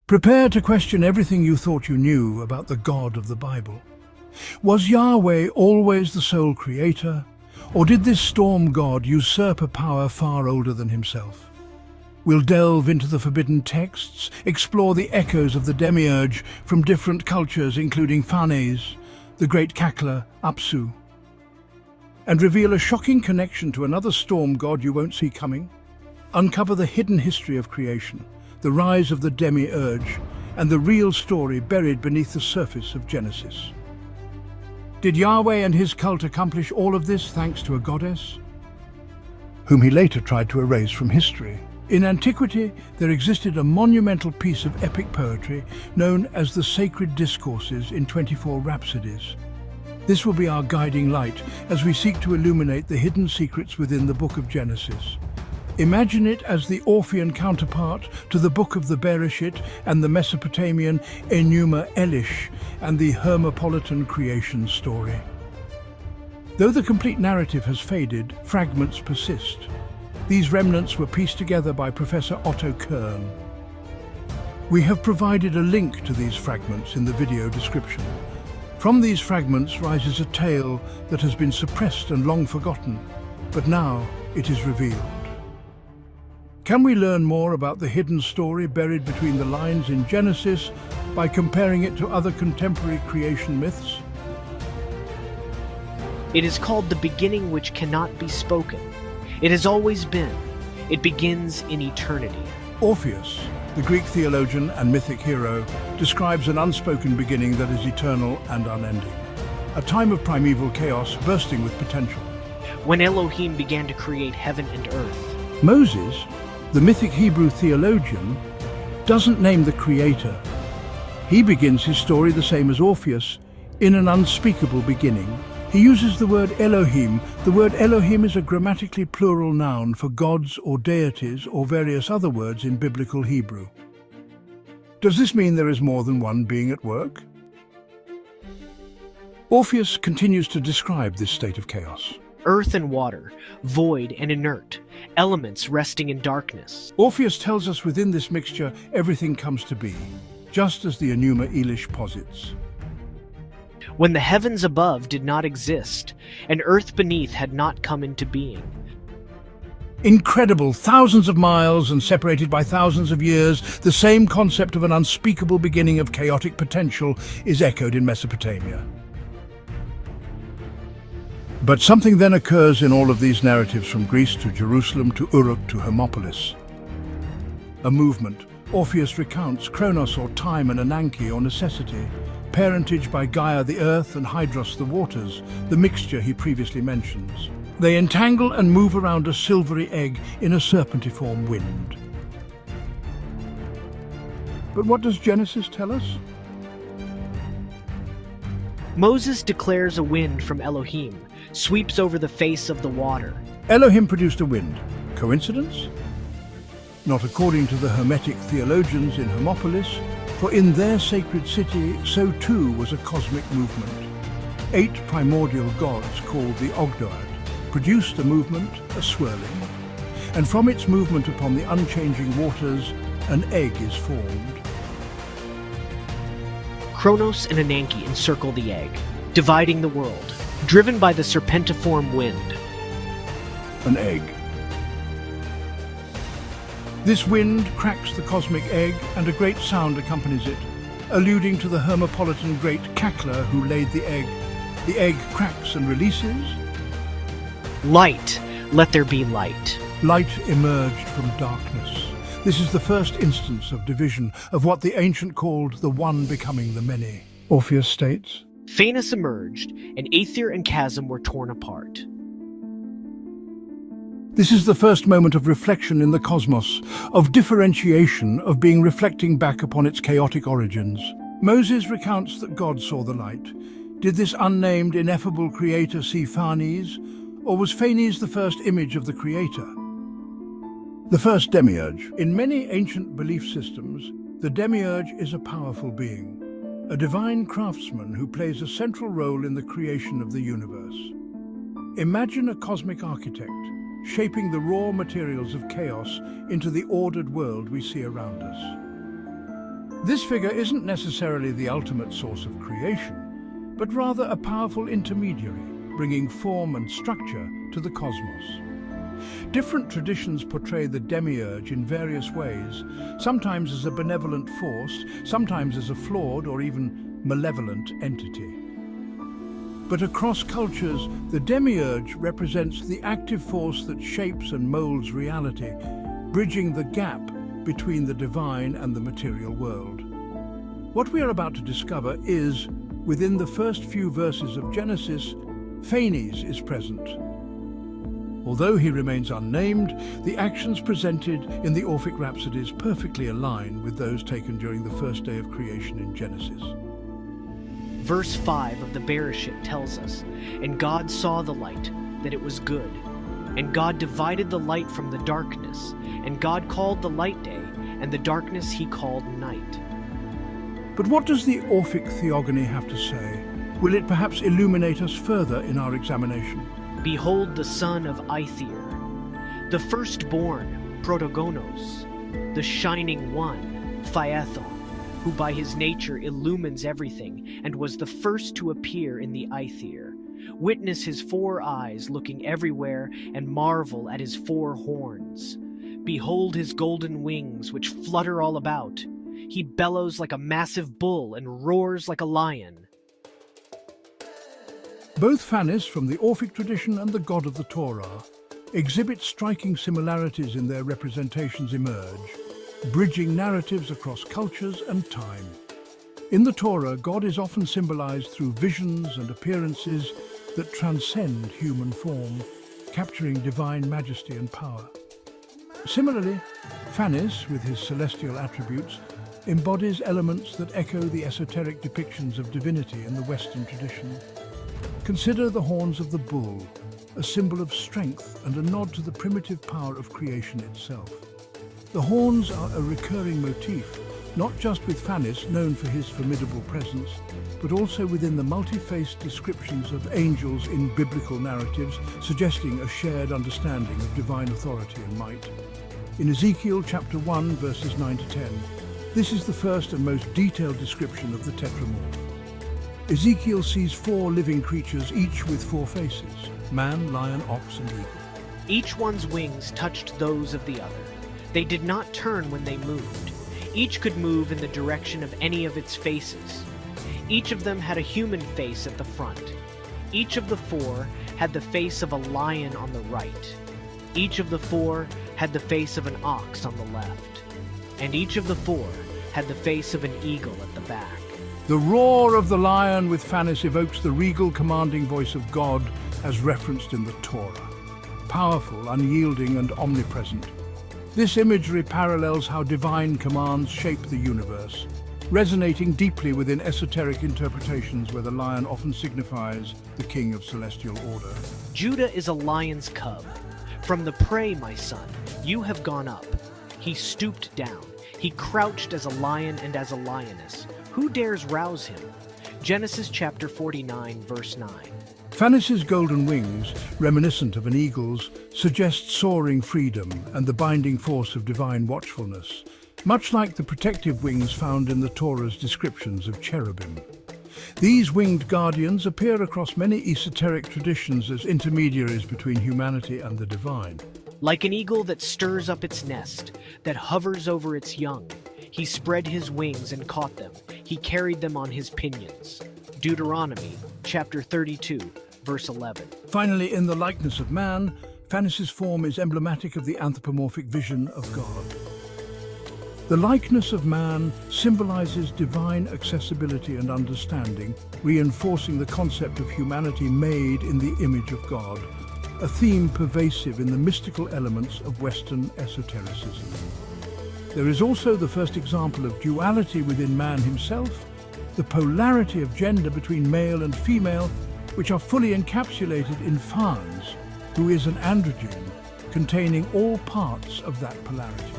Prepare to question everything you thought you knew about the God of the Bible. Was Yahweh always the sole creator, or did this storm god usurp a power far older than himself? We'll delve into the forbidden texts, explore the echoes of the demiurge from different cultures including Phanes, the great cackler, Apsu, and reveal a shocking connection to another storm god you won't see coming. Uncover the hidden history of creation, the rise of the demiurge, and the real story buried beneath the surface of Genesis. Did Yahweh and his cult accomplish all of this thanks to a goddess, whom he later tried to erase from history? In antiquity, there existed a monumental piece of epic poetry known as the sacred discourses in 24 rhapsodies. This will be our guiding light as we seek to illuminate the hidden secrets within the book of Genesis. Imagine it as the Orphean counterpart to the Book of the Bereshit and the Mesopotamian Enuma Elish and the Hermopolitan creation story. Though the complete narrative has faded, fragments persist. These remnants were pieced together by Professor Otto Kern. We have provided a link to these fragments in the video description. From these fragments rises a tale that has been suppressed and long forgotten, but now it is revealed. Can we learn more about the hidden story buried between the lines in Genesis by comparing it to other contemporary creation myths? It is called the beginning which cannot be spoken. It has always been. It begins in eternity. Orpheus, the Greek theologian and mythic hero, describes an unspoken beginning that is eternal and unending. A time of primeval chaos bursting with potential. When Elohim began to create heaven and earth. Moses, the mythic Hebrew theologian, doesn't name the creator. He begins his story the same as Orpheus, in an unspeakable beginning. He uses the word Elohim. The word Elohim is a grammatically plural noun for gods or deities or various other words in biblical Hebrew. Does this mean there is more than one being at work? Orpheus continues to describe this state of chaos. Earth and water, void and inert, elements resting in darkness. Orpheus tells us within this mixture everything comes to be, just as the Enuma Elish posits. When the heavens above did not exist, and earth beneath had not come into being. Incredible, thousands of miles and separated by thousands of years, the same concept of an unspeakable beginning of chaotic potential is echoed in Mesopotamia. But something then occurs in all of these narratives from Greece to Jerusalem to Uruk to Hermopolis. A movement. Orpheus recounts Kronos or time and Ananke or necessity, parentage by Gaia the earth and Hydros the waters, the mixture he previously mentions. They entangle and move around a silvery egg in a serpentiform wind. But what does Genesis tell us? Moses declares a wind from Elohim, sweeps over the face of the water. Elohim produced a wind. Coincidence? Not according to the Hermetic theologians in Hermopolis, for in their sacred city, so too was a cosmic movement. 8 primordial gods called the Ogdoad produced a movement, a swirling, and from its movement upon the unchanging waters, an egg is formed. Kronos and Ananke encircle the egg, dividing the world, driven by the serpentiform wind. An egg. This wind cracks the cosmic egg and a great sound accompanies it, alluding to the Hermopolitan great cackler who laid the egg. The egg cracks and releases. Light, let there be light. Light emerged from darkness. This is the first instance of division, of what the ancient called the one becoming the many. Orpheus states, Phanes emerged, and Aether and Chasm were torn apart. this is the first moment of reflection in the cosmos, of differentiation, of being reflecting back upon its chaotic origins. Moses recounts that God saw the light. Did this unnamed, ineffable creator see Phanes, or was Phanes the first image of the creator? The first demiurge. In many ancient belief systems, the demiurge is a powerful being, a divine craftsman who plays a central role in the creation of the universe. Imagine a cosmic architect, shaping the raw materials of chaos into the ordered world we see around us. This figure isn't necessarily the ultimate source of creation, but rather a powerful intermediary, bringing form and structure to the cosmos. Different traditions portray the demiurge in various ways, sometimes as a benevolent force, sometimes as a flawed or even malevolent entity. But across cultures, the demiurge represents the active force that shapes and molds reality, bridging the gap between the divine and the material world. What we are about to discover is, within the first few verses of Genesis, Phanes is present. Although he remains unnamed, the actions presented in the Orphic Rhapsodies perfectly align with those taken during the first day of creation in Genesis. Verse 5 of the Bereshit tells us, "And God saw the light, that it was good. And God divided the light from the darkness. And God called the light day, and the darkness he called night." But what does the Orphic theogony have to say? Will it perhaps illuminate us further in our examination? "Behold the son of Aether, the firstborn, Protogonos, the shining one, Phaethon, who by his nature illumines everything and was the first to appear in the Aether. Witness his 4 eyes looking everywhere and marvel at his 4 horns. Behold his golden wings which flutter all about. He bellows like a massive bull and roars like a lion." Both Phanes from the Orphic tradition and the God of the Torah exhibit striking similarities in their representations emerge, bridging narratives across cultures and time. In the Torah, God is often symbolized through visions and appearances that transcend human form, capturing divine majesty and power. Similarly, Phanes, with his celestial attributes, embodies elements that echo the esoteric depictions of divinity in the Western tradition. Consider the horns of the bull, a symbol of strength and a nod to the primitive power of creation itself. The horns are a recurring motif, not just with Phanes, known for his formidable presence, but also within the multi-faced descriptions of angels in biblical narratives, suggesting a shared understanding of divine authority and might. In Ezekiel chapter 1, verses 9 to 10, this is the first and most detailed description of the tetramorph. Ezekiel sees 4 living creatures, each with 4 faces: man, lion, ox, and eagle. Each one's wings touched those of the other. They did not turn when they moved. Each could move in the direction of any of its faces. Each of them had a human face at the front. Each of the 4 had the face of a lion on the right. Each of the 4 had the face of an ox on the left. And each of the 4 had the face of an eagle at the back. The roar of the lion with Phanes evokes the regal, commanding voice of God as referenced in the Torah. Powerful, unyielding, and omnipresent. This imagery parallels how divine commands shape the universe, resonating deeply within esoteric interpretations where the lion often signifies the king of celestial order. Judah is a lion's cub. From the prey, my son, you have gone up. He stooped down. He crouched as a lion and as a lioness. Who dares rouse him? Genesis chapter 49, verse 9. Phanes' golden wings, reminiscent of an eagle's, suggest soaring freedom and the binding force of divine watchfulness, much like the protective wings found in the Torah's descriptions of cherubim. These winged guardians appear across many esoteric traditions as intermediaries between humanity and the divine. Like an eagle that stirs up its nest, that hovers over its young, he spread his wings and caught them. He carried them on his pinions. Deuteronomy chapter 32, verse 11. Finally, in the likeness of man, Phanes' form is emblematic of the anthropomorphic vision of God. The likeness of man symbolizes divine accessibility and understanding, reinforcing the concept of humanity made in the image of God, a theme pervasive in the mystical elements of Western esotericism. There is also the first example of duality within man himself, the polarity of gender between male and female, which are fully encapsulated in Phanes, who is an androgyne, containing all parts of that polarity.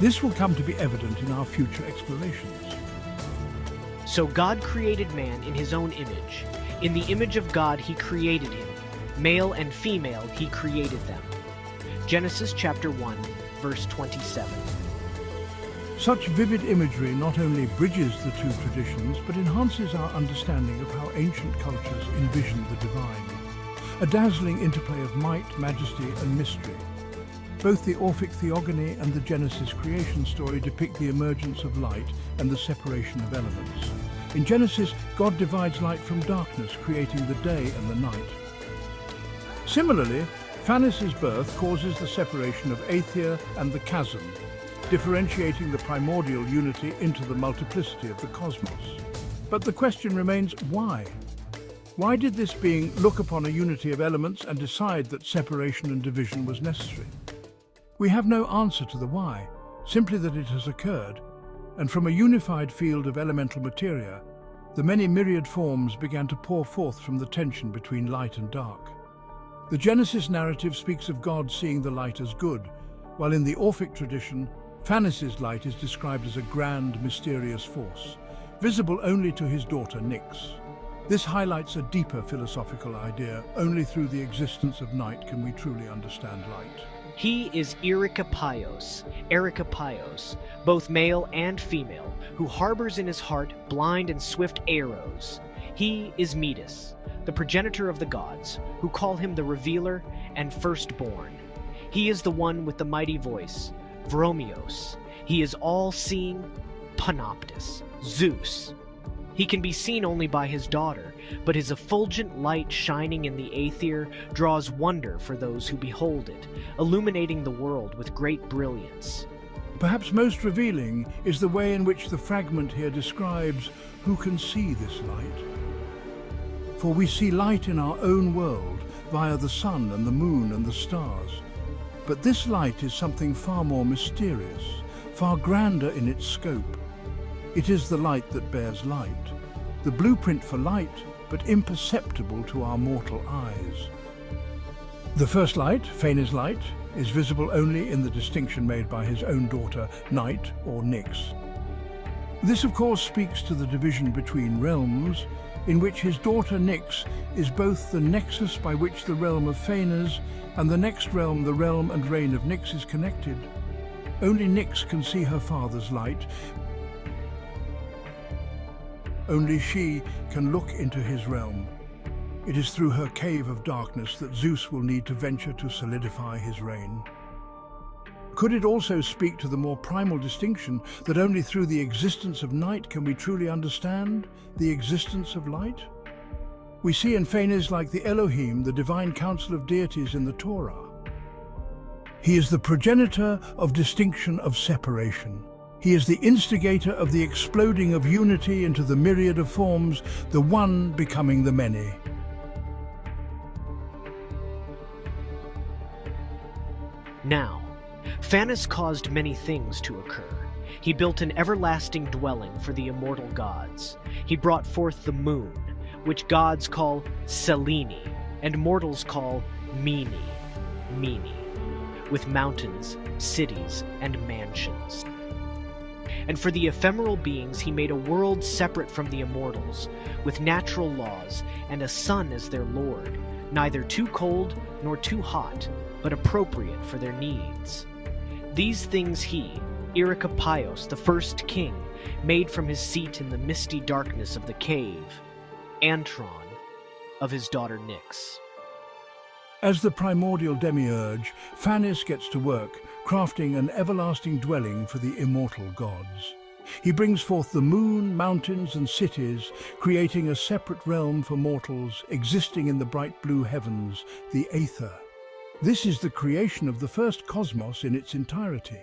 This will come to be evident in our future explorations. So God created man in his own image. In the image of God he created him. Male and female he created them. Genesis chapter 1, verse 27. Such vivid imagery not only bridges the two traditions, but enhances our understanding of how ancient cultures envisioned the divine. A dazzling interplay of might, majesty, and mystery. Both the Orphic theogony and the Genesis creation story depict the emergence of light and the separation of elements. In Genesis, God divides light from darkness, creating the day and the night. Similarly, Phanes' birth causes the separation of Aether and the chasm, differentiating the primordial unity into the multiplicity of the cosmos. But the question remains, why? Why did this being look upon a unity of elements and decide that separation and division was necessary? We have no answer to the why, simply that it has occurred, and from a unified field of elemental materia, the many myriad forms began to pour forth from the tension between light and dark. The Genesis narrative speaks of God seeing the light as good, while in the Orphic tradition, Phanes' light is described as a grand, mysterious force, visible only to his daughter Nyx. This highlights a deeper philosophical idea. Only through the existence of night can we truly understand light. He is Erechopaios, both male and female, who harbors in his heart blind and swift arrows. He is Metis, the progenitor of the gods, who call him the revealer and firstborn. He is the one with the mighty voice, Vromios. He is all-seeing, Panoptis, Zeus. He can be seen only by his daughter, but his effulgent light shining in the Aether draws wonder for those who behold it, illuminating the world with great brilliance. Perhaps most revealing is the way in which the fragment here describes who can see this light. For we see light in our own world via the sun and the moon and the stars. But this light is something far more mysterious, far grander in its scope. It is the light that bears light, the blueprint for light, but imperceptible to our mortal eyes. The first light, Phanes' light, is visible only in the distinction made by his own daughter, Night or Nyx. This, of course, speaks to the division between realms, in which his daughter Nyx is both the nexus by which the realm of Phanes and the next realm, the realm and reign of Nyx, is connected. Only Nyx can see her father's light. Only she can look into his realm. It is through her cave of darkness that Zeus will need to venture to solidify his reign. Could it also speak to the more primal distinction that only through the existence of night can we truly understand the existence of light? We see in Phanes like the Elohim, the divine council of deities in the Torah. He is the progenitor of distinction of separation. He is the instigator of the exploding of unity into the myriad of forms, the one becoming the many. Now, Phanes caused many things to occur. He built an everlasting dwelling for the immortal gods. He brought forth the moon, which gods call Selene, and mortals call Mene, with mountains, cities, and mansions. And for the ephemeral beings he made a world separate from the immortals, with natural laws, and a sun as their lord, neither too cold nor too hot, but appropriate for their needs. These things he, Erechopaios, the first king, made from his seat in the misty darkness of the cave, Antron, of his daughter Nyx. As the primordial demiurge, Phanes gets to work, crafting an everlasting dwelling for the immortal gods. He brings forth the moon, mountains, and cities, creating a separate realm for mortals existing in the bright blue heavens, the Aether. This is the creation of the first cosmos in its entirety.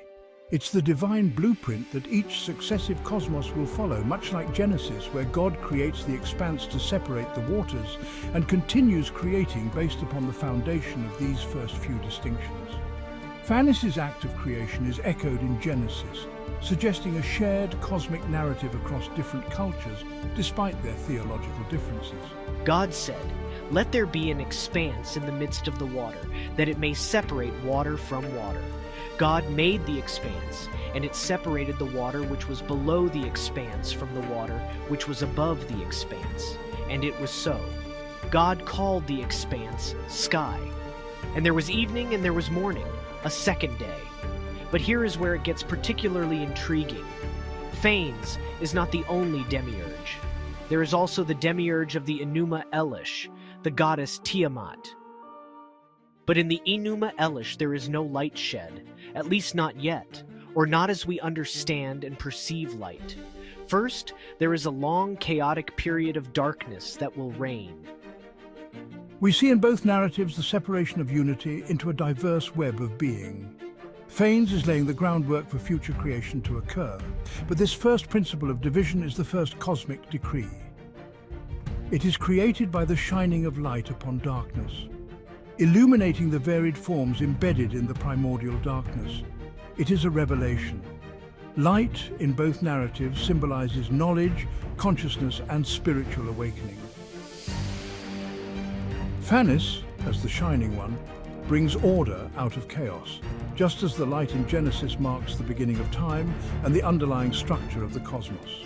It's the divine blueprint that each successive cosmos will follow, much like Genesis, where God creates the expanse to separate the waters and continues creating based upon the foundation of these first few distinctions. Phanes' act of creation is echoed in Genesis, suggesting a shared cosmic narrative across different cultures, despite their theological differences. God said, "Let there be an expanse in the midst of the water, that it may separate water from water." God made the expanse, and it separated the water which was below the expanse from the water which was above the expanse. And it was so. God called the expanse sky. And there was evening and there was morning, a second day. But here is where it gets particularly intriguing. Phanes is not the only demiurge. There is also the demiurge of the Enuma Elish, the goddess Tiamat. But in the Enuma Elish there is no light shed, at least not yet, or not as we understand and perceive light. First, there is a long, chaotic period of darkness that will reign. We see in both narratives the separation of unity into a diverse web of being. Phanes is laying the groundwork for future creation to occur, but this first principle of division is the first cosmic decree. It is created by the shining of light upon darkness, illuminating the varied forms embedded in the primordial darkness. It is a revelation. Light, in both narratives, symbolizes knowledge, consciousness, and spiritual awakening. Phanes, as the Shining One, brings order out of chaos, just as the light in Genesis marks the beginning of time and the underlying structure of the cosmos.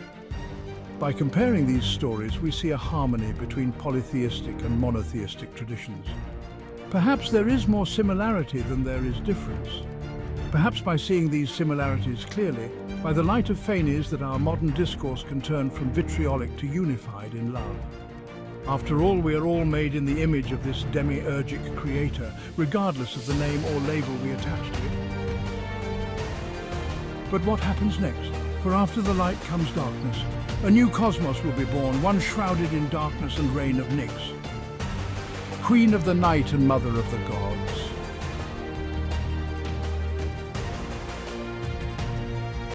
By comparing these stories, we see a harmony between polytheistic and monotheistic traditions. Perhaps there is more similarity than there is difference. Perhaps by seeing these similarities clearly, by the light of Phanes, that our modern discourse can turn from vitriolic to unified in love. After all, we are all made in the image of this demiurgic creator, regardless of the name or label we attach to it. But what happens next? For after the light comes darkness. A new cosmos will be born, one shrouded in darkness and reign of Nyx. Queen of the night and mother of the gods.